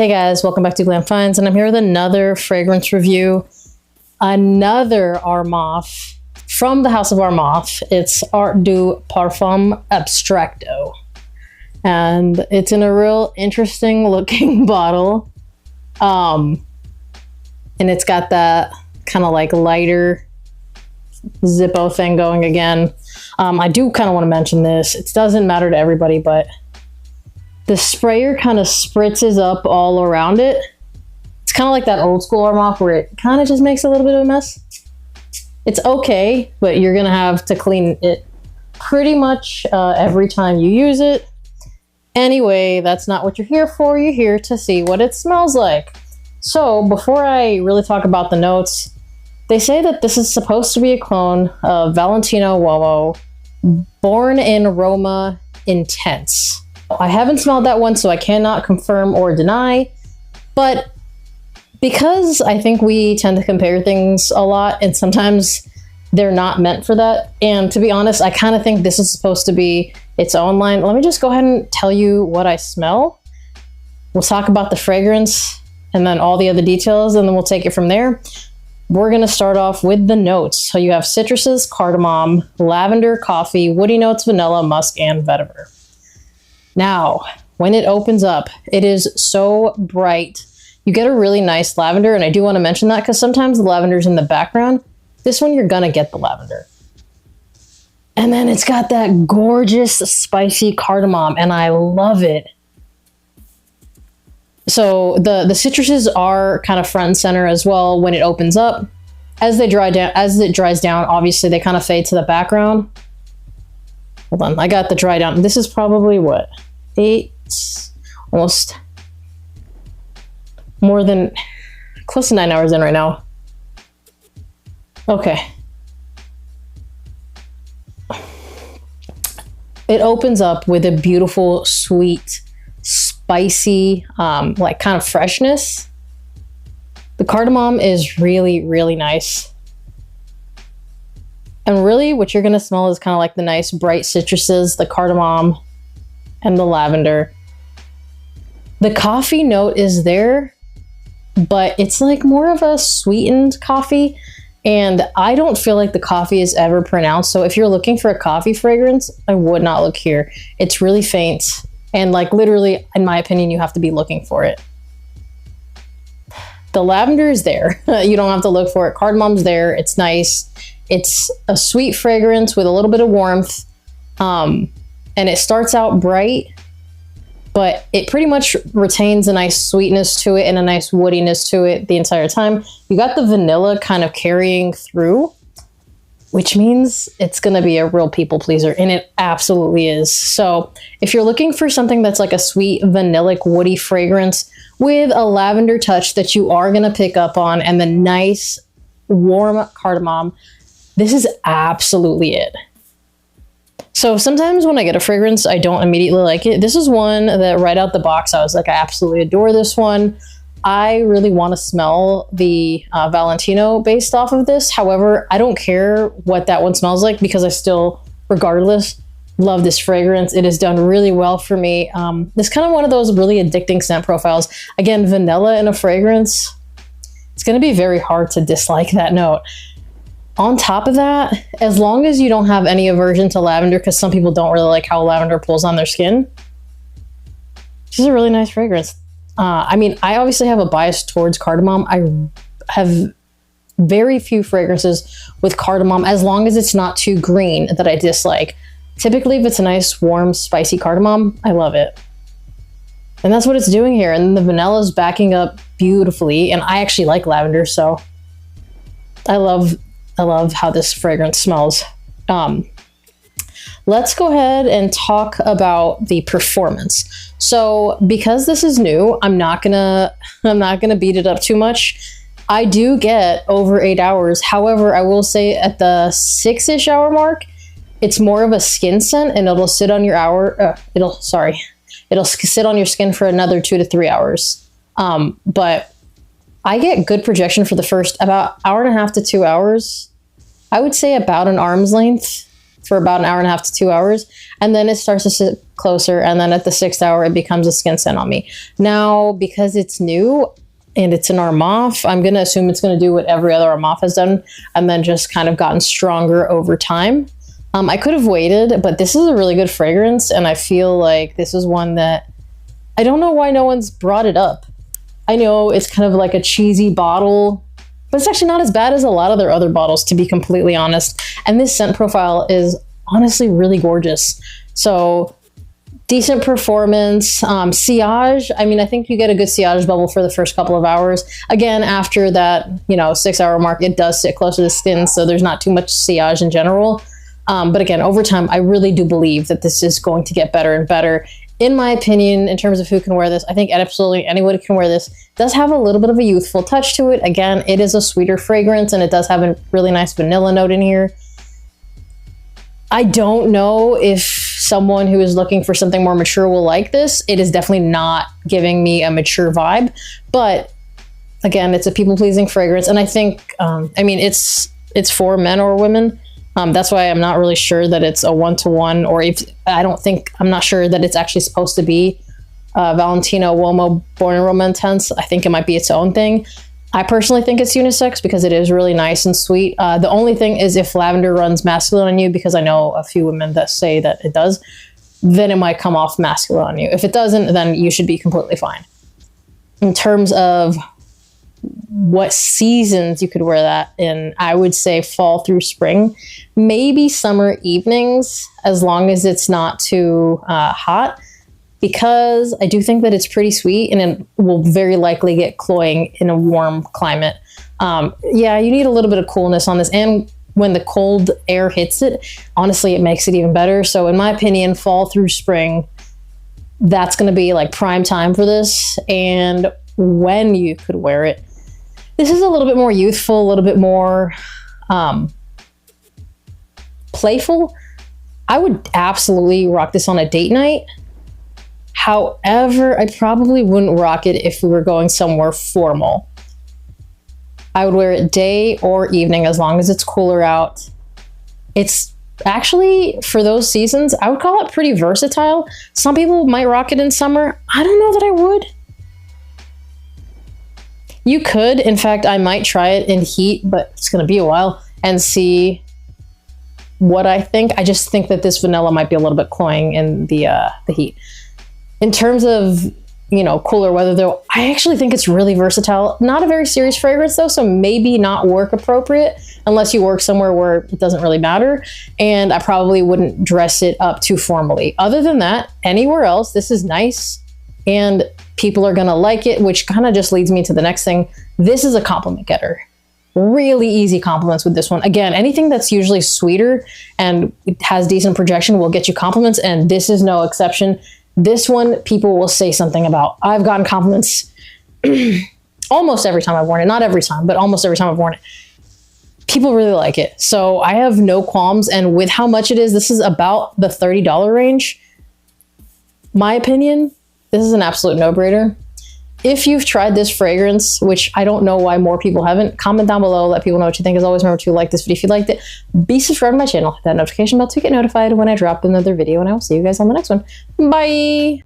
Hey guys, welcome back to Glam Finds, and I'm here with another fragrance review. Another Armaf from the house of Armaf. It's Art de Parfum Abstracto. And it's in a real interesting looking bottle. And it's got that kind of like lighter Zippo thing going again. I do kind of want to mention this. It doesn't matter to everybody, but the sprayer kind of spritzes up all around it. It's kind of like that old school Armaf where it kind of just makes a little bit of a mess. It's okay, but you're gonna have to clean it pretty much every time you use it. Anyway, that's not what you're here for. You're here to see what it smells like. So before I really talk about the notes, they say that this is supposed to be a clone of Valentino Uomo, Born in Roma Intense. I haven't smelled that one, so I cannot confirm or deny, but because I think we tend to compare things a lot, and sometimes they're not meant for that, and to be honest, I kind of think this is supposed to be its own line. Let me just go ahead and tell you what I smell. We'll talk about the fragrance and then all the other details, and then we'll take it from there. We're going to start off with the notes. So you have citruses, cardamom, lavender, coffee, woody notes, vanilla, musk, and vetiver. Now, when it opens up, it is so bright. You get a really nice lavender, and I do want to mention that because sometimes the lavender's in the background. This one, you're going to get the lavender. And then it's got that gorgeous, spicy cardamom, and I love it. So the citruses are kind of front and center as well when it opens up. As it dries down, obviously they kind of fade to the background. Hold on, I got the dry down. This is probably what? Almost more than close to 9 hours in right now. Okay. It opens up with a beautiful, sweet, spicy, like kind of freshness. The cardamom is really, really nice. And really what you're going to smell is kind of like the nice bright citruses, the cardamom, and the lavender. The coffee note is there, but it's like more of a sweetened coffee. And I don't feel like the coffee is ever pronounced. So if you're looking for a coffee fragrance, I would not look here. It's really faint. And like literally, in my opinion, you have to be looking for it. The lavender is there. You don't have to look for it. Cardamom's there. It's nice. It's a sweet fragrance with a little bit of warmth. And it starts out bright, but it pretty much retains a nice sweetness to it and a nice woodiness to it the entire time. You got the vanilla kind of carrying through, which means it's going to be a real people pleaser, and it absolutely is. So if you're looking for something that's like a sweet vanillic woody fragrance with a lavender touch that you are going to pick up on and the nice warm cardamom, this is absolutely it. So sometimes when I get a fragrance, I don't immediately like it. This is one that right out the box, I was like, I absolutely adore this one. I really want to smell the Valentino based off of this. However, I don't care what that one smells like because I still, regardless, love this fragrance. It has done really well for me. It's kind of one of those really addicting scent profiles. Again, vanilla in a fragrance, it's going to be very hard to dislike that note. On top of that, as long as you don't have any aversion to lavender, because some people don't really like how lavender pulls on their skin, this is a really nice fragrance. I mean, I obviously have a bias towards cardamom. I have very few fragrances with cardamom, as long as it's not too green, that I dislike. Typically, if it's a nice, warm, spicy cardamom, I love it. And that's what it's doing here. And the vanilla is backing up beautifully. And I actually like lavender, so I love how this fragrance smells. Let's go ahead and talk about the performance. So because this is new, I'm not gonna beat it up too much. I do get over 8 hours. However, I will say at the 6-ish hour mark, it's more of a skin scent, and it'll sit on your it'll sit on your skin for another 2 to 3 hours. But I get good projection for the first about 1.5 to 2 hours. I would say about an arm's length. for about an hour and a half to 2 hours, and then it starts to sit closer, and then at the 6th hour it becomes a skin scent on me. Now, because it's new and it's an Armaf, I'm going to assume it's going to do what every other Armaf has done, and then just kind of gotten stronger over time. I could have waited, but this is a really good fragrance, and I feel like this is one that I don't know why no one's brought it up. I know it's kind of like a cheesy bottle, but it's actually not as bad as a lot of their other bottles, to be completely honest. And this scent profile is honestly really gorgeous. So decent performance, sillage. I mean, I think you get a good sillage bubble for the first couple of hours. Again, after that, 6-hour mark, it does sit closer to the skin, so there's not too much sillage in general. But again, over time, I really do believe that this is going to get better and better. In my opinion, in terms of who can wear this, I think absolutely anyone can wear this. It does have a little bit of a youthful touch to it. Again, it is a sweeter fragrance, and it does have a really nice vanilla note in here. I don't know if someone who is looking for something more mature will like this. It is definitely not giving me a mature vibe, but again, it's a people-pleasing fragrance, and I think, it's for men or women. That's why I'm not really sure that it's a one-to-one, or I'm not sure that it's actually supposed to be Valentino Uomo Born in Roma Intense. I think it might be its own thing. I personally think it's unisex because it is really nice and sweet. The only thing is if lavender runs masculine on you, because I know a few women that say that it does, then it might come off masculine on you. If it doesn't, then you should be completely fine. In terms of what seasons you could wear that in, I would say fall through spring, maybe summer evenings, as long as it's not too hot, because I do think that it's pretty sweet and it will very likely get cloying in a warm climate. Yeah, you need a little bit of coolness on this, and when the cold air hits it, honestly, it makes it even better. So in my opinion, fall through spring, that's going to be like prime time for this. And when you could wear it, this is a little bit more youthful, a little bit more playful. I would absolutely rock this on a date night. However, I probably wouldn't rock it if we were going somewhere formal. I would wear it day or evening as long as it's cooler out. It's actually, for those seasons, I would call it pretty versatile. Some people might rock it in summer. I don't know that I would. You could. In fact, I might try it in heat, but it's going to be a while, and see what I think. I just think that this vanilla might be a little bit cloying in the heat. In terms of, cooler weather, though, I actually think it's really versatile. Not a very serious fragrance, though, so maybe not work appropriate unless you work somewhere where it doesn't really matter. And I probably wouldn't dress it up too formally. Other than that, anywhere else, this is nice, and people are going to like it, which kind of just leads me to the next thing. This is a compliment getter. Really easy compliments with this one. Again, anything that's usually sweeter and has decent projection will get you compliments, and this is no exception. This one, people will say something about. I've gotten compliments almost every time I've worn it. Not every time, but almost every time I've worn it. People really like it. So I have no qualms. And with how much it is, this is about the $30 range. My opinion, this is an absolute no-brainer. If you've tried this fragrance, which I don't know why more people haven't, comment down below, let people know what you think. As always, remember to like this video if you liked it. Be subscribed to my channel, hit that notification bell to get notified when I drop another video, and I will see you guys on the next one. Bye!